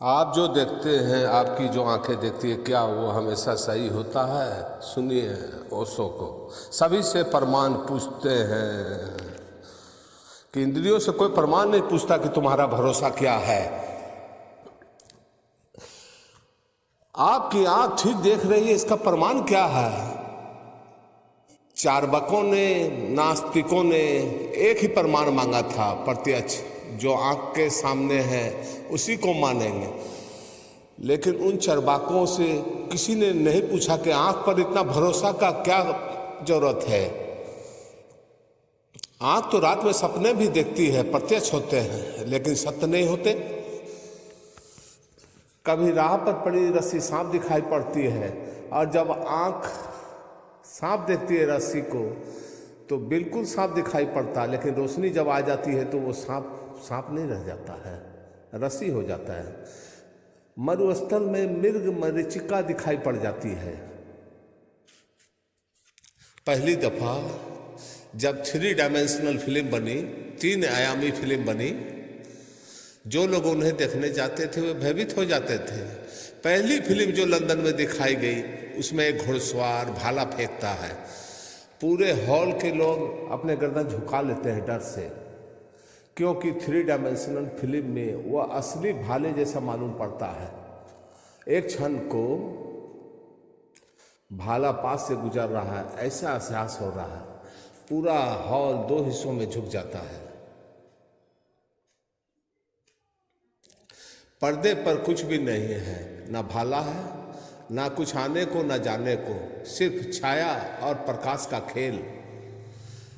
आप जो देखते हैं, आपकी जो आंखें देखती है, क्या वो हमेशा सही होता है? सुनिए ओशो को। सभी से प्रमाण पूछते हैं कि इंद्रियों से कोई प्रमाण नहीं पूछता कि तुम्हारा भरोसा क्या है। आपकी आंख ठीक देख रही है, इसका प्रमाण क्या है? चार्वाकों ने, नास्तिकों ने एक ही प्रमाण मांगा था, प्रत्यक्ष, जो आंख के सामने है उसी को मानेंगे। लेकिन उन चार्वाकों से किसी ने नहीं पूछा कि आंख पर इतना भरोसा का क्या जरूरत है। आंख तो रात में सपने भी देखती है, प्रत्यक्ष होते हैं, लेकिन सत्य नहीं होते। कभी राह पर पड़ी रस्सी सांप दिखाई पड़ती है, और जब आंख सांप देखती है रस्सी को तो बिल्कुल सांप दिखाई पड़ता, लेकिन रोशनी जब आ जाती है तो वो सांप नहीं रह जाता है, रस्सी हो जाता है। मरुस्थल में मृग मरीचिका दिखाई पड़ जाती है। पहली दफा जब 3 डायमेंशनल फिल्म बनी, 3 आयामी फिल्म बनी, जो लोग उन्हें देखने जाते थे वे भयभीत हो जाते थे। पहली फिल्म जो लंदन में दिखाई गई, उसमें एक घुड़सवार भाला फेंकता है। पूरे हॉल के लोग अपने गर्दन झुका लेते हैं डर से, क्योंकि 3 डायमेंशनल फिल्म में वह असली भाले जैसा मालूम पड़ता है। एक क्षण को भाला पास से गुजर रहा है ऐसा एहसास हो रहा है। पूरा हॉल 2 हिस्सों में झुक जाता है। पर्दे पर कुछ भी नहीं है, ना भाला है, ना कुछ आने को ना जाने को, सिर्फ छाया और प्रकाश का खेल।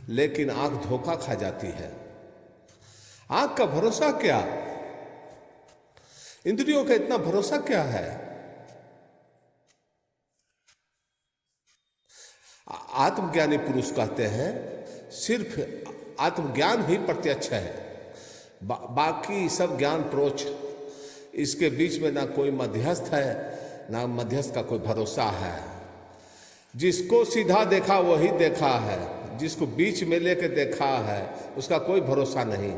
लेकिन आंख धोखा खा जाती है। आंख का भरोसा क्या? इंद्रियों का इतना भरोसा क्या है? आत्मज्ञानी पुरुष कहते हैं सिर्फ आत्मज्ञान ही प्रत्यक्ष है, बाकी सब ज्ञान प्रोक्ष। इसके बीच में ना कोई मध्यस्थ है, ना मध्यस्थ का कोई भरोसा है। जिसको सीधा देखा वही देखा है, जिसको बीच में लेके देखा है उसका कोई भरोसा नहीं।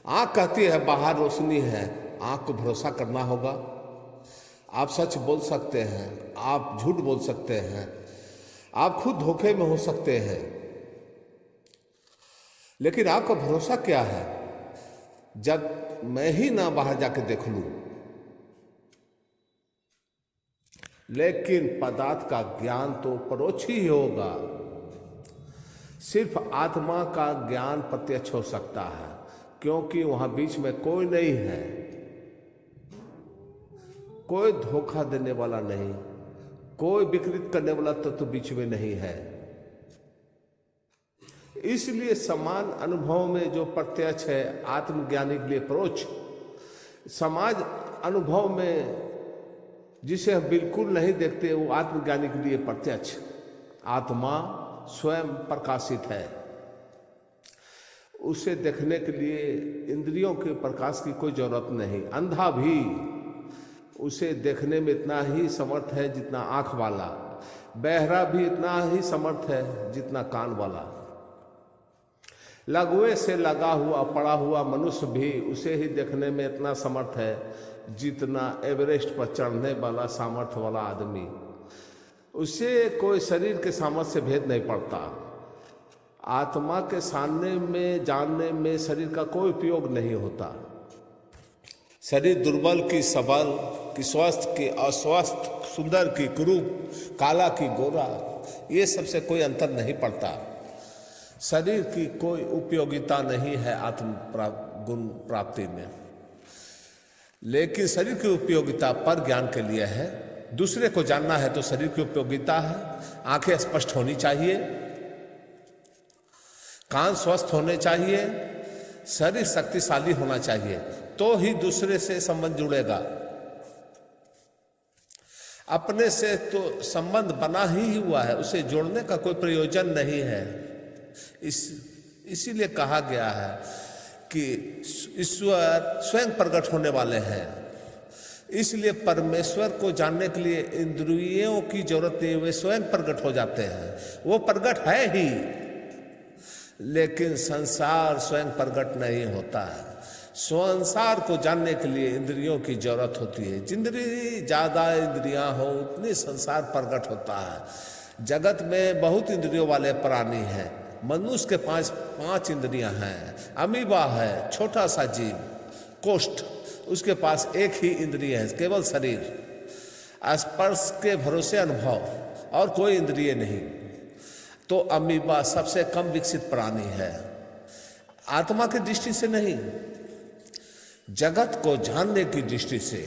आंख कहती है बाहर रोशनी है, आंख को भरोसा करना होगा। आप सच बोल सकते हैं, आप झूठ बोल सकते हैं, आप खुद धोखे में हो सकते हैं, लेकिन आपका भरोसा क्या है? जब मैं ही ना बाहर जाके देख लूं। लेकिन पदार्थ का ज्ञान तो परोक्ष ही होगा। सिर्फ आत्मा का ज्ञान प्रत्यक्ष हो सकता है, क्योंकि वहां बीच में कोई नहीं है, कोई धोखा देने वाला नहीं, कोई विकृत करने वाला तो बीच में नहीं है। इसलिए समान अनुभव में जो प्रत्यक्ष है आत्मज्ञानी के लिए परोक्ष, समाज अनुभव में जिसे हम बिल्कुल नहीं देखते वो आत्मज्ञानी के लिए प्रत्यक्ष। आत्मा स्वयं प्रकाशित है, उसे देखने के लिए इंद्रियों के प्रकाश की कोई जरूरत नहीं। अंधा भी उसे देखने में इतना ही समर्थ है जितना आंख वाला, बहरा भी इतना ही समर्थ है जितना कान वाला। लघुए से लगा हुआ पड़ा हुआ मनुष्य भी उसे ही देखने में इतना समर्थ है जितना एवरेस्ट पर चढ़ने वाला सामर्थ्य वाला आदमी। उसे कोई शरीर के सामर्थ्य से भेद नहीं पड़ता। आत्मा के सामने में जानने में शरीर का कोई उपयोग नहीं होता। शरीर दुर्बल की सबल, की स्वस्थ की अस्वस्थ, सुंदर की कुरूप, काला की गोरा, ये सबसे कोई अंतर नहीं पड़ता। शरीर की कोई उपयोगिता नहीं है आत्म गुण प्राप्ति में। लेकिन शरीर की उपयोगिता पर ज्ञान के लिए है। दूसरे को जानना है तो शरीर की उपयोगिता है। आंखें स्पष्ट होनी चाहिए, कान स्वस्थ होने चाहिए, शरीर शक्तिशाली होना चाहिए, तो ही दूसरे से संबंध जुड़ेगा। अपने से तो संबंध बना ही हुआ है, उसे जोड़ने का कोई प्रयोजन नहीं है। इसीलिए कहा गया है कि ईश्वर स्वयं प्रकट होने वाले हैं। इसलिए परमेश्वर को जानने के लिए इंद्रियों की जरूरत नहीं, वे स्वयं प्रकट हो जाते हैं। वो प्रकट है ही, लेकिन संसार स्वयं प्रकट नहीं होता है। स्वअंसार को जानने के लिए इंद्रियों की जरूरत होती है। जितनी ज्यादा इंद्रियां हो उतनी संसार प्रकट होता है। जगत में बहुत इंद्रियों वाले प्राणी हैं। मनुष्य के पास 5 इंद्रियां हैं। अमीबा है, छोटा सा जीव, कोष्ठ, उसके पास एक ही इंद्रिय है, केवल शरीर, स्पर्श के भरोसे अनुभव, और कोई इंद्रिय नहीं। तो अमीबा सबसे कम विकसित प्राणी है। आत्मा की दृष्टि से नहीं, जगत को जानने की दृष्टि से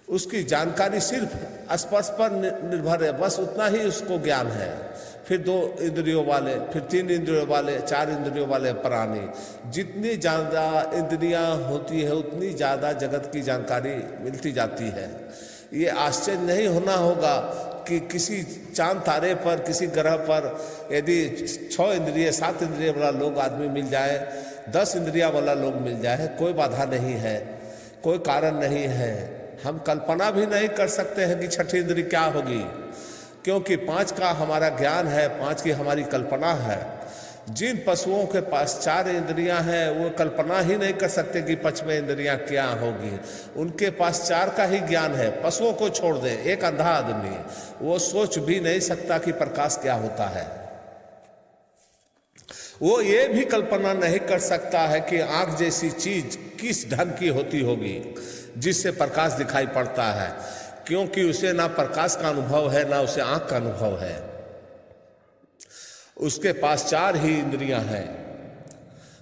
उसकी जानकारी सिर्फ स्पर्श पर निर्भर है, बस उतना ही उसको ज्ञान है। फिर 2 इंद्रियों वाले, फिर 3 इंद्रियों वाले, 4 इंद्रियों वाले प्राणी, जितनी ज़्यादा इंद्रियां होती है उतनी ज़्यादा जगत की जानकारी मिलती जाती है। ये आश्चर्य नहीं होना होगा कि किसी चांद तारे पर, किसी ग्रह पर यदि 6 इंद्रिय 7 इंद्रिय वाला लोग आदमी मिल जाए, 10 इंद्रिया वाला लोग मिल जाए, कोई बाधा नहीं है, कोई कारण नहीं है। हम कल्पना भी नहीं कर सकते हैं कि छठी इंद्रिय क्या होगी, क्योंकि 5 का हमारा ज्ञान है, 5 की हमारी कल्पना है। जिन पशुओं के पास 4 इंद्रियां हैं वो कल्पना ही नहीं कर सकते कि 5वें इंद्रियां क्या होगी। उनके पास 4 का ही ज्ञान है। पशुओं को छोड़ दें, एक अंधा आदमी वो सोच भी नहीं सकता कि प्रकाश क्या होता है। वो ये भी कल्पना नहीं कर सकता है कि आंख जैसी चीज किस ढंग की होती होगी जिससे प्रकाश दिखाई पड़ता है, क्योंकि उसे ना प्रकाश का अनुभव है ना उसे आंख का अनुभव है। उसके पास 4 ही इंद्रियां हैं,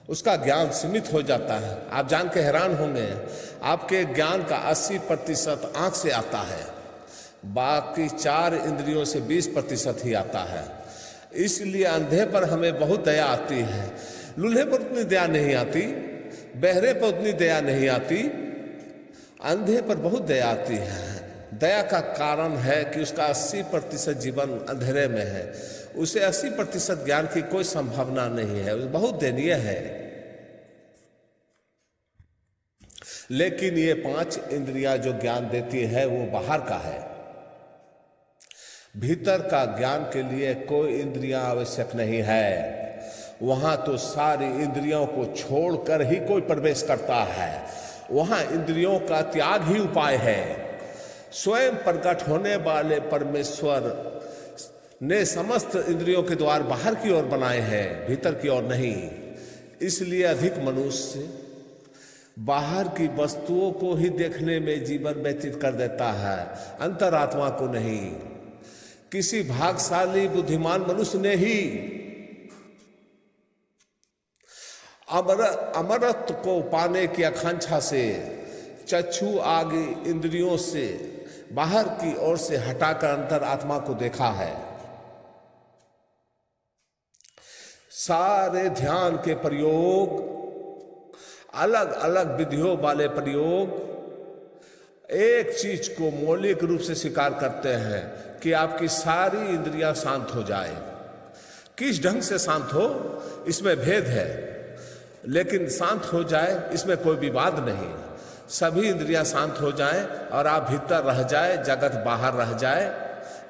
उसका ज्ञान सीमित हो जाता है। आप जान के हैरान होंगे, आपके ज्ञान का 80% आंख से आता है, बाकी 4 इंद्रियों से 20% ही आता है। इसलिए अंधे पर हमें बहुत दया आती है, लूल्हे पर उतनी दया नहीं आती, बहरे पर उतनी दया नहीं आती, अंधे पर बहुत दया आती है। दया का कारण है कि उसका 80% जीवन अंधेरे में है, उसे 80% ज्ञान की कोई संभावना नहीं है, बहुत दयनीय है। लेकिन ये 5 इंद्रियां जो ज्ञान देती है वो बाहर का है। भीतर का ज्ञान के लिए कोई इंद्रियां आवश्यक नहीं है। वहां तो सारी इंद्रियों को छोड़कर ही कोई प्रवेश करता है। वहां इंद्रियों का त्याग ही उपाय है। स्वयं प्रकट होने वाले परमेश्वर ने समस्त इंद्रियों के द्वार बाहर की ओर बनाए हैं, भीतर की ओर नहीं। इसलिए अधिक मनुष्य बाहर की वस्तुओं को ही देखने में जीवन व्यतीत कर देता है, अंतरात्मा को नहीं। किसी भाग्यशाली बुद्धिमान मनुष्य ने ही अमरत्व को पाने की आकांक्षा से चक्षु आदि इंद्रियों से बाहर की ओर से हटाकर अंतरात्मा को देखा है। सारे ध्यान के प्रयोग, अलग अलग विधियों वाले प्रयोग एक चीज को मौलिक रूप से स्वीकार करते हैं कि आपकी सारी इंद्रियां शांत हो जाए। किस ढंग से शांत हो इसमें भेद है, लेकिन शांत हो जाए इसमें कोई विवाद नहीं। सभी इंद्रियां शांत हो जाएं और आप भीतर रह जाए, जगत बाहर रह जाए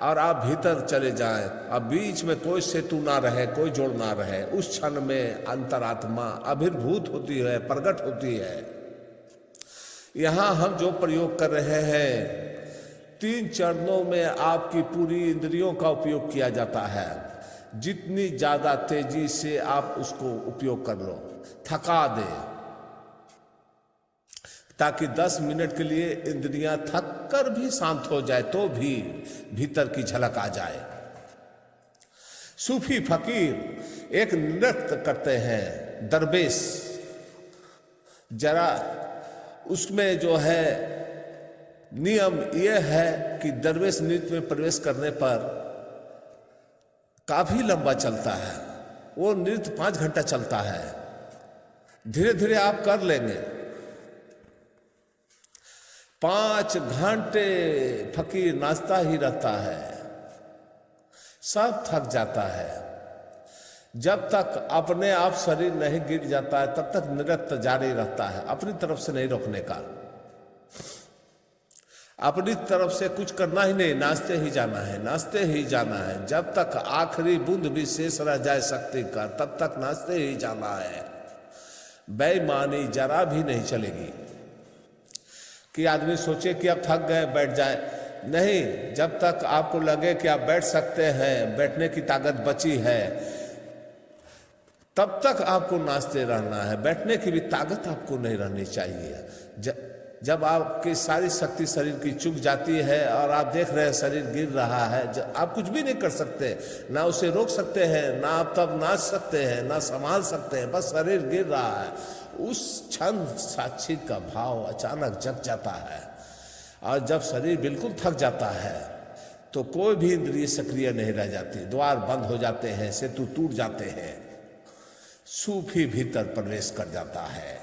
और आप भीतर चले जाएं, अब बीच में कोई सेतु ना रहे, कोई जोड़ ना रहे। उस क्षण में अंतरात्मा आविर्भूत होती है, प्रकट होती है। यहां हम जो प्रयोग कर रहे हैं 3 चरणों में आपकी पूरी इंद्रियों का उपयोग किया जाता है। जितनी ज्यादा तेजी से आप उसको उपयोग कर लो, थका दे, ताकि 10 मिनट के लिए इंद्रियां थक कर भी शांत हो जाए तो भी भीतर की झलक आ जाए। सूफी फकीर एक नृत्य करते हैं, दरवेश, जरा उसमें जो है नियम यह है कि दरवेश नृत्य में प्रवेश करने पर काफी लंबा चलता है। वो नृत्य 5 घंटा चलता है। धीरे धीरे आप कर लेंगे। 5 घंटे फकीर नाचता ही रहता है, सब थक जाता है। जब तक अपने आप शरीर नहीं गिर जाता है तब तक नृत्य जारी रहता है, अपनी तरफ से नहीं रोकने का। अपनी तरफ से कुछ करना ही नहीं, नाचते ही जाना है, नाचते ही जाना है। जब तक आखिरी बूंद भी शेष रह जाए शक्ति का, तब तक नाचते ही जाना है। बेईमानी जरा भी नहीं चलेगी कि आदमी सोचे कि अब थक गए बैठ जाए। नहीं, जब तक आपको लगे कि आप बैठ सकते हैं, बैठने की ताकत बची है, तब तक आपको नाचते रहना है। बैठने की भी ताकत आपको नहीं रहनी चाहिए। जब आपकी सारी शक्ति शरीर की चुक जाती है और आप देख रहे हैं शरीर गिर रहा है, आप कुछ भी नहीं कर सकते, ना उसे रोक सकते हैं, ना आप तब नाच सकते हैं, ना संभाल सकते हैं, बस शरीर गिर रहा है। उस क्षण साक्षी का भाव अचानक जग जाता है और जब शरीर बिल्कुल थक जाता है तो कोई भी इंद्रिय सक्रिय नहीं रह जाती, द्वार बंद हो जाते हैं, सेतु टूट जाते हैं, सूफी भीतर प्रवेश कर जाता है।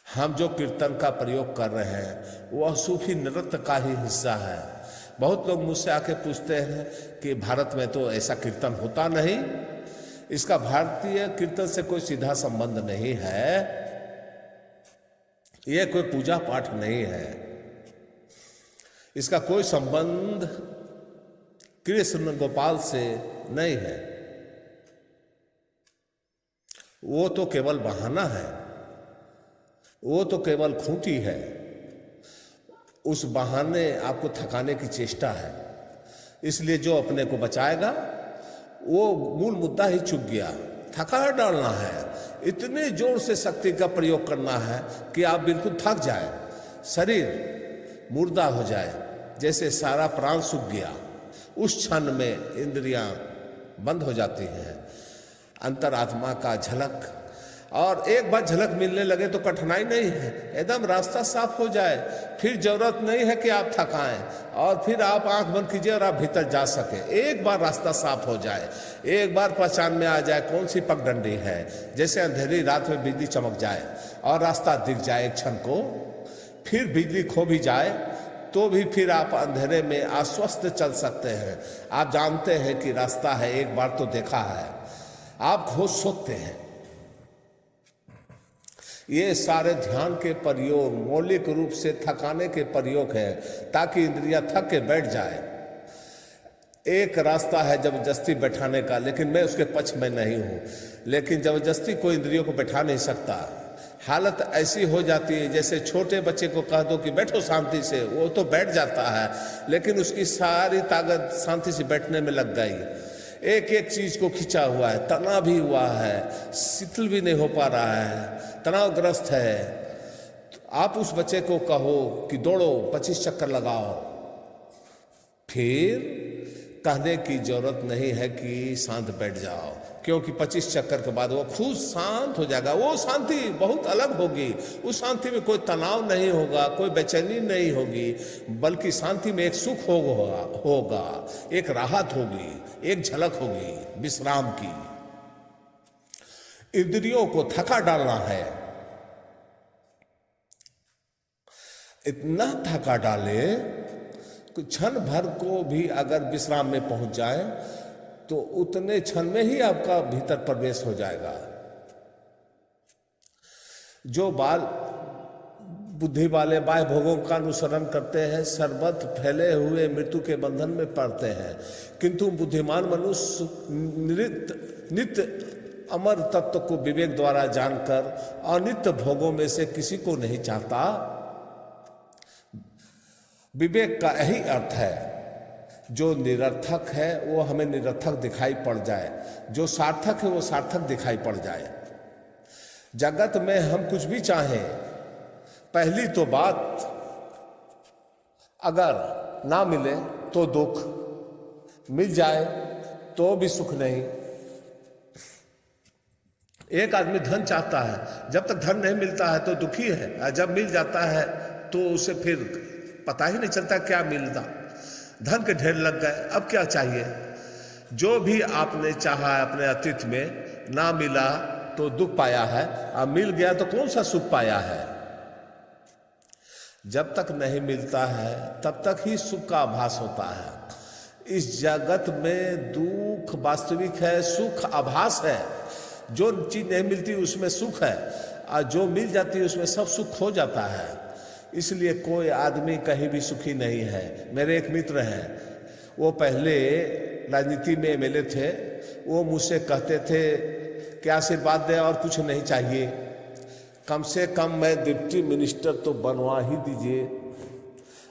हम जो कीर्तन का प्रयोग कर रहे हैं वह सूफी नृत्य का ही हिस्सा है। बहुत लोग मुझसे आके पूछते हैं कि भारत में तो ऐसा कीर्तन होता नहीं, इसका भारतीय कीर्तन से कोई सीधा संबंध नहीं है, यह कोई पूजा पाठ नहीं है, इसका कोई संबंध कृष्ण गोपाल से नहीं है। वो तो केवल बहाना है, वो तो केवल खूंटी है, उस बहाने आपको थकाने की चेष्टा है। इसलिए जो अपने को बचाएगा वो मूल मुद्दा ही चूक गया। थका डालना है, इतने जोर से शक्ति का प्रयोग करना है कि आप बिल्कुल थक जाए, शरीर मुर्दा हो जाए, जैसे सारा प्राण सूख गया। उस क्षण में इंद्रियां बंद हो जाती हैं, अंतरात्मा का झलक, और एक बार झलक मिलने लगे तो कठिनाई नहीं है, एकदम रास्ता साफ हो जाए, फिर जरूरत नहीं है कि आप थकाएं और फिर आप आंख बंद कीजिए और आप भीतर जा सके। एक बार रास्ता साफ हो जाए, एक बार पहचान में आ जाए कौन सी पगडंडी है, जैसे अंधेरी रात में बिजली चमक जाए और रास्ता दिख जाए एक क्षण को, फिर बिजली खो भी जाए तो भी फिर आप अंधेरे में आश्वस्त चल सकते हैं। आप जानते हैं कि रास्ता है, एक बार तो देखा है, आप खोज सकते हैं। ये सारे ध्यान के प्रयोग मौलिक रूप से थकाने के प्रयोग है, ताकि इंद्रियां थक के बैठ जाए। एक रास्ता है जबरदस्ती बैठाने का, लेकिन मैं उसके पक्ष में नहीं हूँ। लेकिन जबरदस्ती कोई इंद्रियों को बैठा नहीं सकता। हालत ऐसी हो जाती है जैसे छोटे बच्चे को कह दो कि बैठो शांति से, वो तो बैठ जाता है, लेकिन उसकी सारी ताकत शांति से बैठने में लग गई। एक एक चीज को खिंचा हुआ है, तना भी हुआ है, शिथिल भी नहीं हो पा रहा है, तनावग्रस्त है। तो आप उस बच्चे को कहो कि दौड़ो, 25 चक्कर लगाओ, फिर कहने की जरूरत नहीं है कि शांत बैठ जाओ, क्योंकि 25 चक्कर के बाद वो खुद शांत हो जाएगा। वो शांति बहुत अलग होगी, उस शांति में कोई तनाव नहीं होगा, कोई बेचैनी नहीं होगी, बल्कि शांति में एक सुख होगा, एक राहत होगी, एक झलक होगी विश्राम की। इंद्रियों को थका डालना है, इतना थका डाले कि क्षण भर को भी अगर विश्राम में पहुंच जाए तो उतने क्षण में ही आपका भीतर प्रवेश हो जाएगा। जो बाल बुद्धि वाले बाह्य भोगों का अनुसरण करते हैं, सर्वत्र फैले हुए मृत्यु के बंधन में पड़ते हैं, किंतु बुद्धिमान मनुष्य नित्य अमर तत्व को विवेक द्वारा जानकर अनित्य भोगों में से किसी को नहीं चाहता। विवेक का यही अर्थ है, जो निरर्थक है वो हमें निरर्थक दिखाई पड़ जाए, जो सार्थक है वो सार्थक दिखाई पड़ जाए। जगत में हम कुछ भी चाहें, पहली तो बात अगर ना मिले तो दुख, मिल जाए तो भी सुख नहीं। एक आदमी धन चाहता है, जब तक धन नहीं मिलता है तो दुखी है, जब मिल जाता है तो उसे फिर पता ही नहीं चलता क्या मिलता। धन के ढेर लग गए, अब क्या चाहिए। जो भी आपने चाहा अपने अतीत में, ना मिला तो दुख पाया है, अब मिल गया तो कौन सा सुख पाया है। जब तक नहीं मिलता है तब तक ही सुख का आभास होता है। इस जगत में दुख वास्तविक है, सुख आभास है। जो चीज नहीं मिलती उसमें सुख है, और जो मिल जाती है उसमें सब सुख खो जाता है। इसलिए कोई आदमी कहीं भी सुखी नहीं है। मेरे एक मित्र हैं, वो पहले राजनीति में एमएलए थे, वो मुझसे कहते थे कि आशीर्वाद दे और कुछ नहीं चाहिए, कम से कम मैं डिप्टी मिनिस्टर तो बनवा ही दीजिए।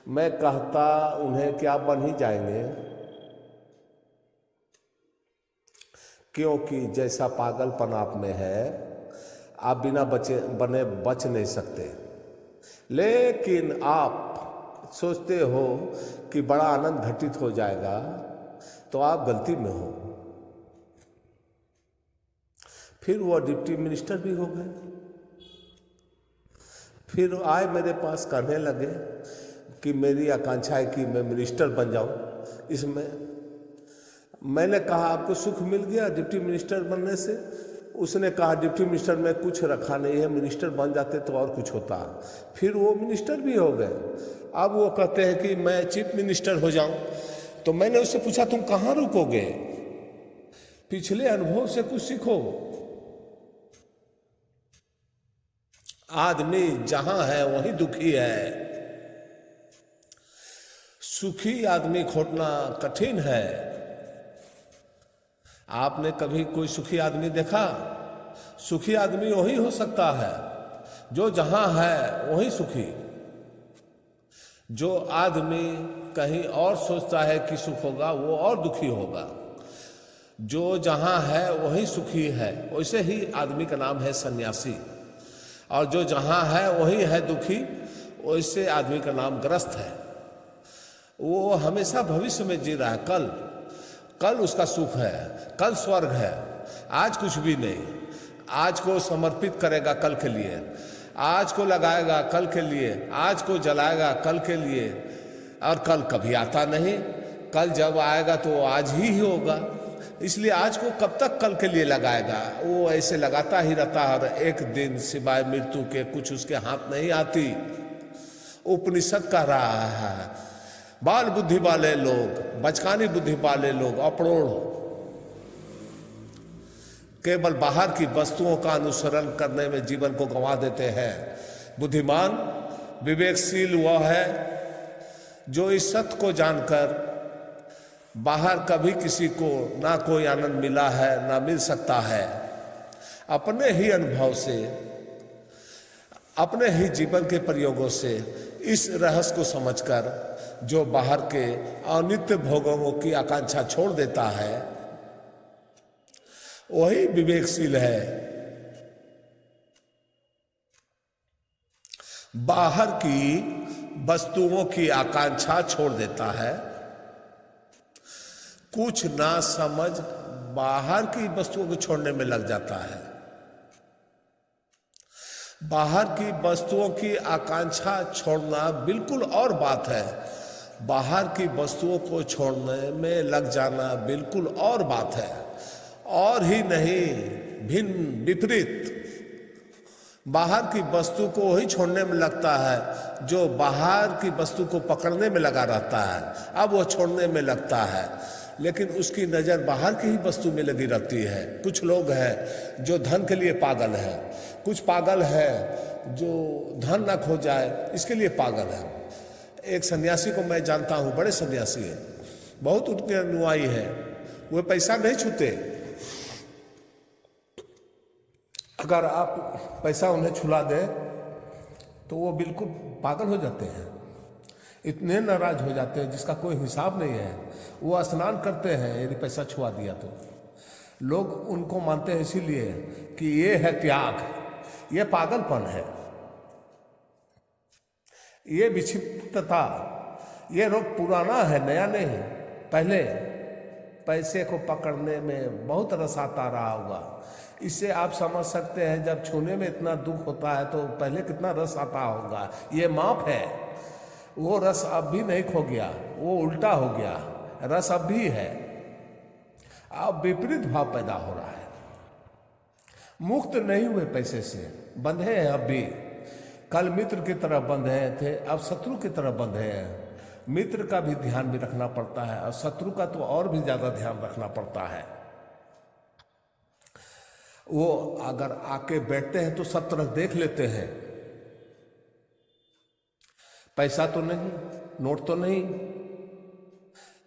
मैं कहता उन्हें कि आप बन ही जाएंगे, क्योंकि जैसा पागलपन आप में है आप बिना बने बच नहीं सकते। लेकिन आप सोचते हो कि बड़ा आनंद घटित हो जाएगा, तो आप गलती में हो। फिर वो डिप्टी मिनिस्टर भी हो गए। फिर आए मेरे पास, कहने लगे कि मेरी आकांक्षा है कि मैं मिनिस्टर बन जाऊं। इसमें मैंने कहा आपको सुख मिल गया डिप्टी मिनिस्टर बनने से? उसने कहा डिप्टी मिनिस्टर में कुछ रखा नहीं है, मिनिस्टर बन जाते तो और कुछ होता। फिर वो मिनिस्टर भी हो गए। अब वो कहते हैं कि मैं चीफ मिनिस्टर हो जाऊं। तो मैंने उससे पूछा तुम कहाँ रुकोगे? पिछले अनुभव से कुछ सीखो। आदमी जहां है वहीं दुखी है। सुखी आदमी खोजना कठिन है। आपने कभी कोई सुखी आदमी देखा? सुखी आदमी वही हो सकता है जो जहां है वहीं सुखी। जो आदमी कहीं और सोचता है कि सुख होगा, वो और दुखी होगा। जो जहां है वहीं सुखी है, वैसे ही आदमी का नाम है सन्यासी। और जो जहां है वही है दुखी, वैसे आदमी का नाम ग्रस्त है। वो हमेशा भविष्य में जी रहा है। कल उसका सुख है, कल स्वर्ग है। आज कुछ भी नहीं। आज को समर्पित करेगा कल के लिए, आज को लगाएगा कल के लिए, आज को जलाएगा कल के लिए। और कल कभी आता नहीं। कल जब आएगा तो आज ही होगा। इसलिए आज को कब तक कल के लिए लगाएगा? वो ऐसे लगाता ही रहता है। और एक दिन सिवाय मृत्यु के कुछ उसके हाथ नहीं आती। उपनिषद कह रहा है बाल बुद्धि वाले लोग, बचकानी बुद्धि वाले लोग अप्रोढ़ केवल बाहर की वस्तुओं का अनुसरण करने में जीवन को गंवा देते हैं। बुद्धिमान विवेकशील वह है जो इस सत्य को जानकर बाहर कभी किसी को ना कोई आनंद मिला है ना मिल सकता है, अपने ही अनुभव से, अपने ही जीवन के प्रयोगों से इस रहस्य को समझकर जो बाहर के अनित्य भोगों की आकांक्षा छोड़ देता है, वही विवेकशील है। बाहर की वस्तुओं की आकांक्षा छोड़ देता है। कुछ ना समझ बाहर की वस्तुओं को छोड़ने में लग जाता है। बाहर की वस्तुओं की आकांक्षा छोड़ना बिल्कुल और बात है। बाहर की वस्तुओं को छोड़ने में लग जाना बिल्कुल और बात है। और ही नहीं, भिन्न विपरीत। बाहर की वस्तु को वही छोड़ने में लगता है जो बाहर की वस्तु को पकड़ने में लगा रहता है। अब वो छोड़ने में लगता है, लेकिन उसकी नज़र बाहर की ही वस्तु में लगी रहती है। कुछ लोग हैं जो धन के लिए पागल है, कुछ पागल है जो धन ना खो जाए इसके लिए पागल है। एक सन्यासी को मैं जानता हूँ, बड़े सन्यासी है, बहुत उनके अनुयायी है। वो पैसा नहीं छूते। अगर आप पैसा उन्हें छुला दें तो वो बिल्कुल पागल हो जाते हैं, इतने नाराज हो जाते हैं जिसका कोई हिसाब नहीं है। वो स्नान करते हैं यदि पैसा छुआ दिया तो। लोग उनको मानते हैं इसीलिए कि ये है त्याग, ये पागलपन है, ये विक्षिप्तता, ये रोग पुराना है, नया नहीं। पहले पैसे को पकड़ने में बहुत रस आता रहा होगा। इससे आप समझ सकते हैं जब छूने में इतना दुख होता है तो पहले कितना रस आता होगा। ये माप है। वो रस अब भी नहीं खो गया, वो उल्टा हो गया। रस अब भी है, अब विपरीत भाव पैदा हो रहा है। मुक्त नहीं हुए पैसे से, बंधे हैं अब भी। कल मित्र की तरह बंधे थे, अब शत्रु की तरह बंधे हैं। मित्र का भी ध्यान भी रखना पड़ता है और शत्रु का तो और भी ज्यादा ध्यान रखना पड़ता है। वो अगर आके बैठते हैं तो सब तरफ देख लेते हैं। पैसा तो नहीं, नोट तो नहीं,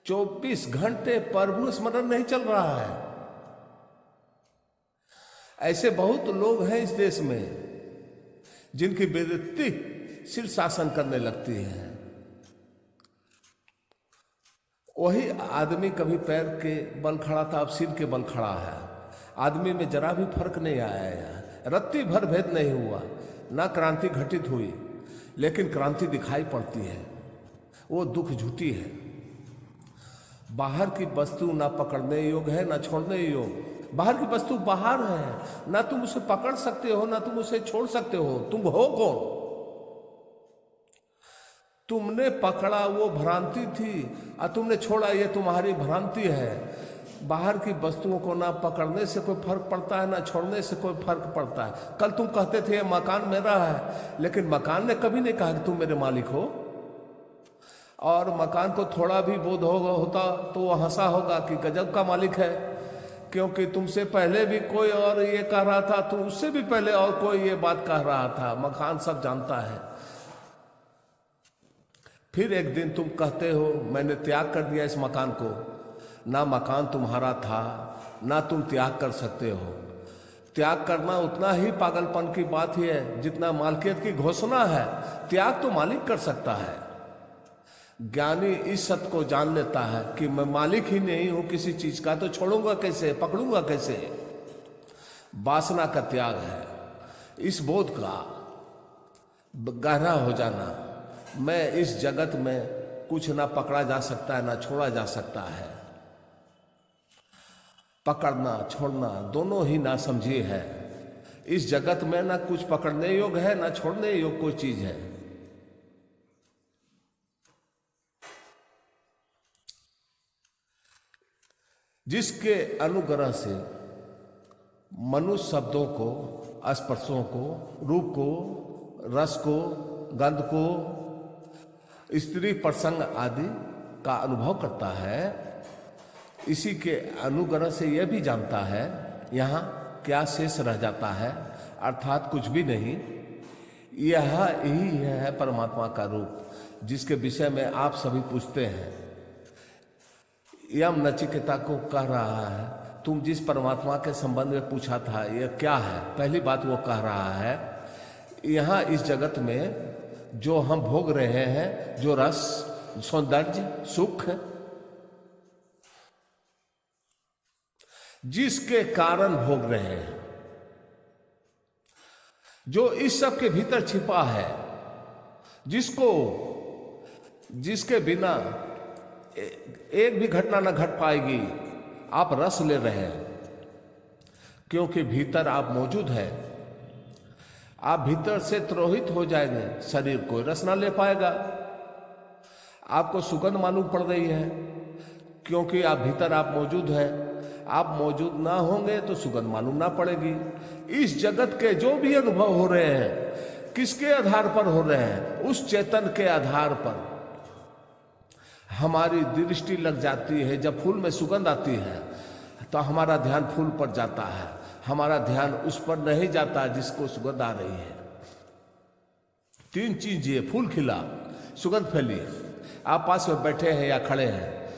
24 घंटे प्रभु स्मरण नहीं चल रहा है। ऐसे बहुत लोग हैं इस देश में जिनकी वृत्ति सिर्फ शासन करने लगती है। वही आदमी कभी पैर के बल खड़ा था, अब सिर के बल खड़ा है। आदमी में जरा भी फर्क नहीं आया, रत्ती भर भेद नहीं हुआ, ना क्रांति घटित हुई, लेकिन क्रांति दिखाई पड़ती है। वो दुख झूठी है। बाहर की वस्तु ना पकड़ने योग्य है ना छोड़ने योग्य। बाहर की वस्तु बाहर है, ना तुम उसे पकड़ सकते हो ना तुम उसे छोड़ सकते हो। तुम हो कौन? तुमने पकड़ा वो भ्रांति थी और तुमने छोड़ा ये तुम्हारी भ्रांति है। बाहर की वस्तुओं को ना पकड़ने से कोई फर्क पड़ता है ना छोड़ने से कोई फर्क पड़ता है। कल तुम कहते थे ये मकान मेरा है, लेकिन मकान ने कभी नहीं कहा कि तुम मेरे मालिक हो। और मकान को थोड़ा भी बोध होता तो वो हंसा होगा कि गजब का मालिक है, क्योंकि तुमसे पहले भी कोई और ये कह रहा था, तुम उससे भी पहले और कोई ये बात कह रहा था। मकान सब जानता है। फिर एक दिन तुम कहते हो मैंने त्याग कर दिया इस मकान को। ना मकान तुम्हारा था ना तुम त्याग कर सकते हो। त्याग करना उतना ही पागलपन की बात ही है जितना मालिकियत की घोषणा है। त्याग तो मालिक कर सकता है। ज्ञानी इस सत्य को जान लेता है कि मैं मालिक ही नहीं हूं किसी चीज का, तो छोड़ूंगा कैसे, पकड़ूंगा कैसे। वासना का त्याग है। इस बोध का गहरा हो जाना, मैं इस जगत में कुछ ना पकड़ा जा सकता है ना छोड़ा जा सकता है। पकड़ना छोड़ना दोनों ही ना समझी है। इस जगत में ना कुछ पकड़ने योग्य है ना छोड़ने योग्य कोई चीज है। जिसके अनुग्रह से मनुष्य शब्दों को, स्पर्शों को, रूप को, रस को, गंध को, स्त्री प्रसंग आदि का अनुभव करता है, इसी के अनुग्रह से यह भी जानता है यहाँ क्या शेष रह जाता है, अर्थात कुछ भी नहीं। यह ही है परमात्मा का रूप, जिसके विषय में आप सभी पूछते हैं। यम नचिकेता को कह रहा है तुम जिस परमात्मा के संबंध में पूछा था यह क्या है, पहली बात वो कह रहा है यहाँ इस जगत में जो हम भोग रहे हैं, जो रस, सौंदर्य, सुख, जिसके कारण भोग रहे हैं, जो इस सब के भीतर छिपा है, जिसके बिना एक भी घटना न घट पाएगी, आप रस ले रहे हैं क्योंकि भीतर आप मौजूद है। आप भीतर से तिरोहित हो जाएंगे, शरीर कोई रस ना ले पाएगा। आपको सुगंध मालूम पड़ रही है क्योंकि आप भीतर आप मौजूद है। आप मौजूद ना होंगे तो सुगंध मालूम ना पड़ेगी। इस जगत के जो भी अनुभव हो रहे हैं किसके आधार पर हो रहे हैं? उस चेतन के आधार पर। हमारी दृष्टि लग जाती है, जब फूल में सुगंध आती है तो हमारा ध्यान फूल पर जाता है, हमारा ध्यान उस पर नहीं जाता जिसको सुगंध आ रही है। तीन चीज ये, फूल खिला, सुगंध फैली, आप पास में बैठे हैं या खड़े हैं,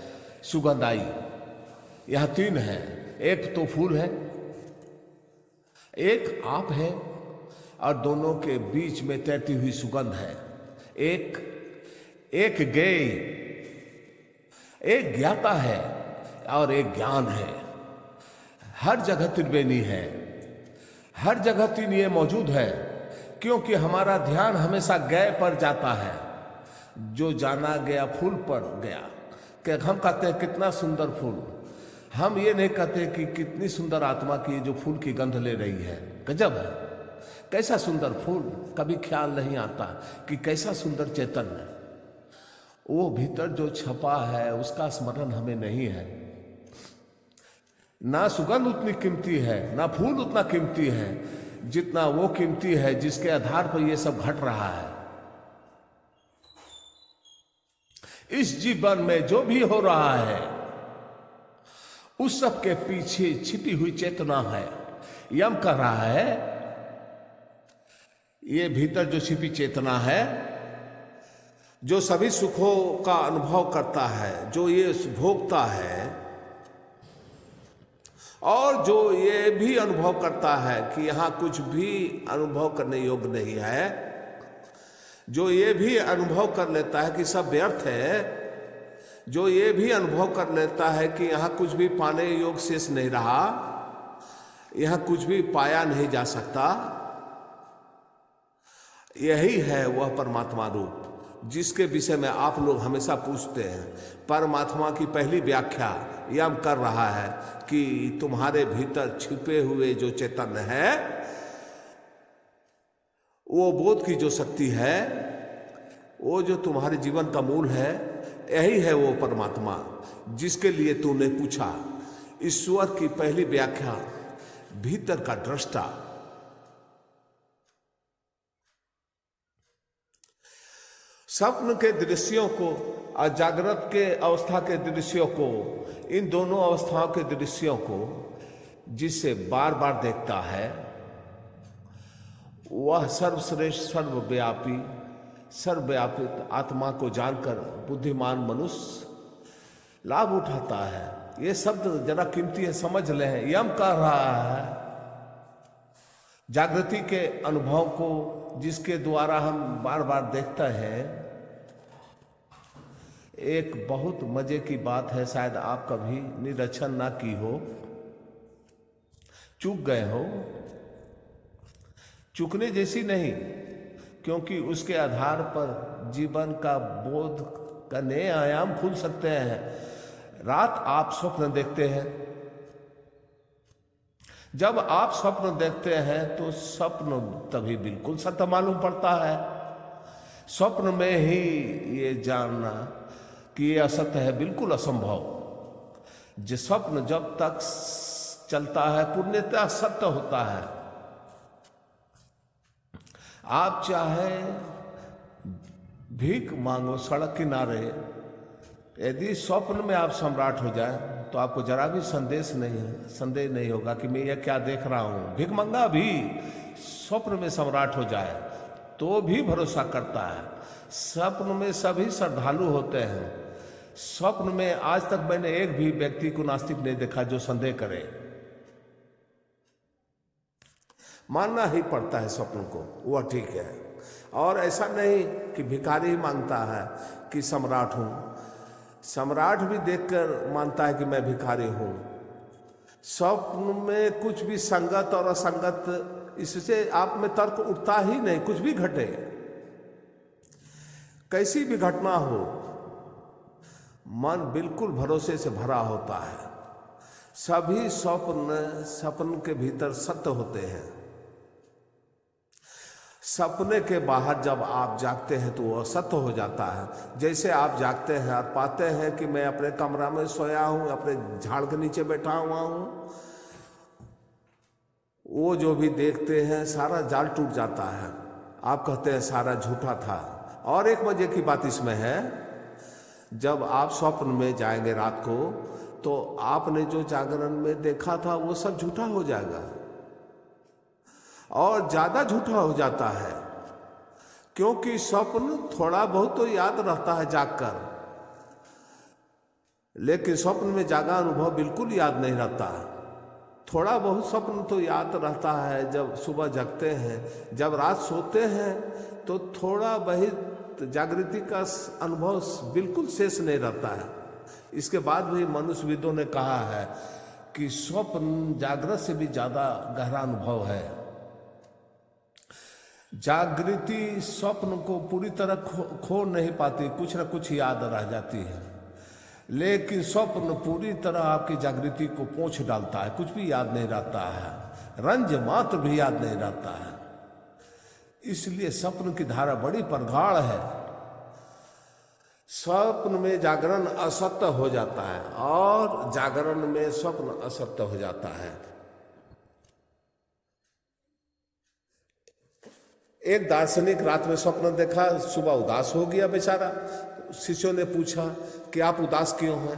सुगंध आई, यह तीन है। एक तो फूल है, एक आप है, और दोनों के बीच में तैरती हुई सुगंध है। एक ज्ञेय, एक ज्ञाता है और एक ज्ञान है। हर जगह त्रिवेणी है, हर जगह तीन ये मौजूद है, क्योंकि हमारा ध्यान हमेशा ज्ञेय पर जाता है। जो जाना गया फूल पर गया। कि हम कहते हैं कितना सुंदर फूल, हम ये नहीं कहते कि कितनी सुंदर आत्मा की जो फूल की गंध ले रही है, गजब है, कैसा सुंदर फूल। कभी ख्याल नहीं आता कि कैसा सुंदर चेतन है। वो भीतर जो छपा है उसका स्मरण हमें नहीं है। ना सुगंध उतनी कीमती है, ना फूल उतना कीमती है जितना वो कीमती है जिसके आधार पर ये सब घट रहा है। इस जीवन में जो भी हो रहा है उस सब के पीछे छिपी हुई चेतना है। यम कह रहा है ये भीतर जो छिपी चेतना है, जो सभी सुखों का अनुभव करता है, जो ये भोगता है और जो ये भी अनुभव करता है कि यहाँ कुछ भी अनुभव करने योग्य नहीं है, जो ये भी अनुभव कर लेता है कि सब व्यर्थ है, जो ये भी अनुभव कर लेता है कि यहाँ कुछ भी पाने योग्य शेष नहीं रहा, यहाँ कुछ भी पाया नहीं जा सकता, यही है वह परमात्मा रूप जिसके विषय में आप लोग हमेशा पूछते हैं। परमात्मा की पहली व्याख्या यह कर रहा है कि तुम्हारे भीतर छिपे हुए जो चैतन्य है, वो बोध की जो शक्ति है, वो जो तुम्हारे जीवन का मूल है, यही है वो परमात्मा जिसके लिए तूने पूछा। ईश्वर की पहली व्याख्या भीतर का दृष्टा। स्वप्न के दृश्यों को और जागृत के अवस्था के दृश्यों को, इन दोनों अवस्थाओं के दृश्यों को जिससे बार बार देखता है, वह सर्वश्रेष्ठ सर्वव्यापी सर्वव्यापित आत्मा को जानकर बुद्धिमान मनुष्य लाभ उठाता है। ये शब्द जरा कीमती है, समझ लें। यम कह रहा है जागृति के अनुभव को जिसके द्वारा हम बार बार देखते हैं। एक बहुत मजे की बात है, शायद आप कभी निरीक्षण ना की हो, चूक गए हो। चूकने जैसी नहीं, क्योंकि उसके आधार पर जीवन का बोध का नए आयाम खुल सकते हैं। रात आप स्वप्न देखते हैं, जब आप स्वप्न देखते हैं तो स्वप्न तभी बिल्कुल सत्य मालूम पड़ता है। स्वप्न में ही ये जानना कि ये असत्य है बिल्कुल असंभव। जो स्वप्न जब तक चलता है पूर्णतः सत्य होता है। आप चाहे भीख मांगो सड़क किनारे, यदि स्वप्न में आप सम्राट हो जाए तो आपको जरा भी संदेह नहीं होगा कि मैं यह क्या देख रहा हूं। भीख मंगा भी स्वप्न में सम्राट हो जाए तो भी भरोसा करता है। स्वप्न में सभी श्रद्धालु होते हैं। स्वप्न में आज तक मैंने एक भी व्यक्ति को नास्तिक नहीं देखा जो संदेह करे। मानना ही पड़ता है स्वप्न को, वह ठीक है। और ऐसा नहीं कि भिखारी ही मांगता है कि सम्राट हूं। सम्राट भी देखकर मानता है कि मैं भिखारी हूं। स्वप्न में कुछ भी संगत और असंगत, इससे आप में तर्क उठता ही नहीं। कुछ भी घटे, कैसी भी घटना हो, मन बिल्कुल भरोसे से भरा होता है। सभी सपन के भीतर सत्य होते हैं। सपने के बाहर जब आप जागते हैं तो वह सत्य हो जाता है। जैसे आप जागते हैं और पाते हैं कि मैं अपने कमरा में सोया हूं, अपने झाड़ के नीचे बैठा हुआ हूं, वो जो भी देखते हैं सारा जाल टूट जाता है। आप कहते हैं सारा झूठा था। और एक मजे की बात इसमें है, जब आप स्वप्न में जाएंगे रात को तो आपने जो जागरण में देखा था वो सब झूठा हो जाएगा और ज्यादा झूठा हो जाता है। क्योंकि स्वप्न थोड़ा बहुत तो याद रहता है जागकर, लेकिन स्वप्न में जागा अनुभव बिल्कुल याद नहीं रहता। थोड़ा बहुत स्वप्न तो याद रहता है जब सुबह जगते हैं। जब रात सोते हैं तो थोड़ा बहुत जागृति का अनुभव बिल्कुल शेष नहीं रहता है। इसके बाद भी मनुष्यविदों ने कहा है कि स्वप्न जागृत से भी ज्यादा गहरा अनुभव है। जागृति स्वप्न को पूरी तरह खो नहीं पाती, कुछ न कुछ याद रह जाती है। लेकिन स्वप्न पूरी तरह आपकी जागृति को पोंछ डालता है, कुछ भी याद नहीं रहता है, रंज मात्र भी याद नहीं रहता है। इसलिए स्वप्न की धारा बड़ी प्रगाढ़ है। स्वप्न में जागरण असत्य हो जाता है और जागरण में स्वप्न असत्य हो जाता है। एक दार्शनिक रात में स्वप्न देखा, सुबह उदास हो गया बेचारा। शिष्यों ने पूछा कि आप उदास क्यों हैं?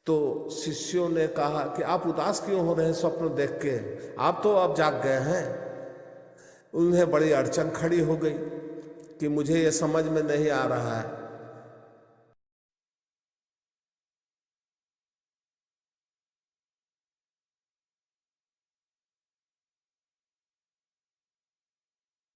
तो शिष्यों ने कहा कि आप उदास क्यों हो रहे हैं स्वप्न देख के? आप तो अब जाग गए हैं। उन्हें बड़ी अड़चन खड़ी हो गई कि मुझे ये समझ में नहीं आ रहा है